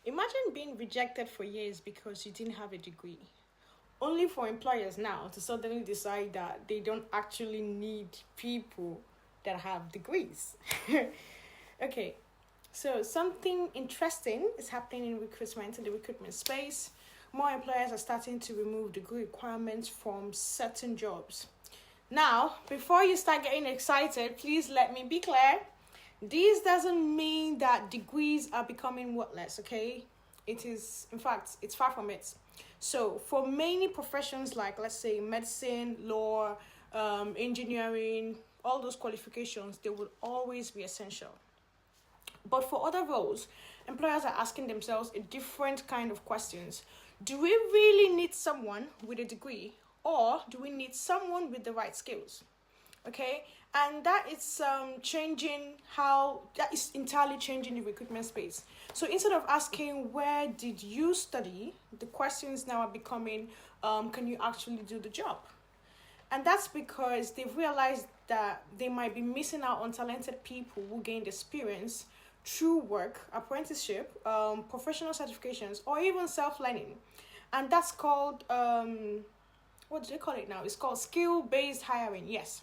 Imagine being rejected for years because you didn't have a degree, only for employers now to suddenly decide that they don't actually need people that have degrees. Okay, so something interesting is happening in the recruitment space. More employers are starting to remove degree requirements from certain jobs. Now, before you start getting excited, please let me be clear. This doesn't mean that degrees are becoming worthless, okay? It is, in fact, it's far from it. So, for many professions like, let's say, medicine, law, engineering, all those qualifications, they will always be essential. But for other roles, employers are asking themselves a different kind of questions. Do we really need someone with a degree, or do we need someone with the right skills? Okay, and that is that is entirely changing the recruitment space. So instead of asking where did you study, the questions now are becoming can you actually do the job? And that's because they've realized that they might be missing out on talented people who gained experience through work, apprenticeship, professional certifications, or even self-learning. And that's called what do they call it now? It's called skill-based hiring. Yes,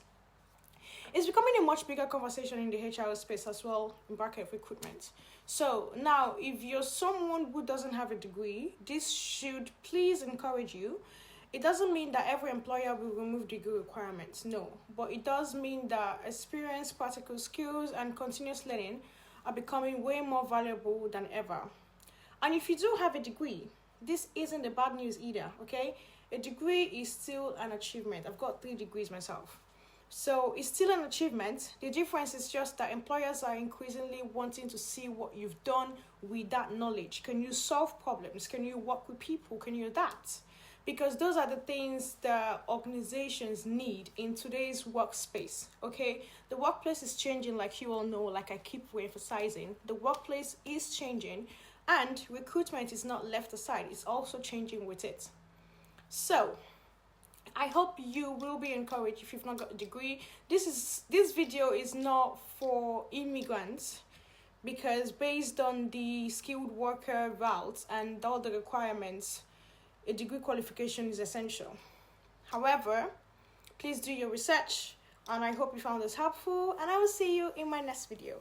it's becoming a much bigger conversation in the HR space as well, in bracket recruitment. So now, if you're someone who doesn't have a degree, this should please encourage you. It doesn't mean that every employer will remove degree requirements, no. But it does mean that experience, practical skills, and continuous learning are becoming way more valuable than ever. And if you do have a degree, this isn't the bad news either, okay? A degree is still an achievement. I've got 3 degrees myself. So it's still an achievement. The difference is just that employers are increasingly wanting to see what you've done with that knowledge. Can you solve problems? Can you work with people? Can you adapt? Because those are the things that organizations need in today's workspace, okay? The workplace is changing, like you all know, like I keep re-emphasizing. The workplace is changing, and recruitment is not left aside. It's also changing with it. So, I hope you will be encouraged if you've not got a degree. This video is not for immigrants, because based on the skilled worker route and all the requirements, a degree qualification is essential. However, please do your research, and I hope you found this helpful, and I will see you in my next video.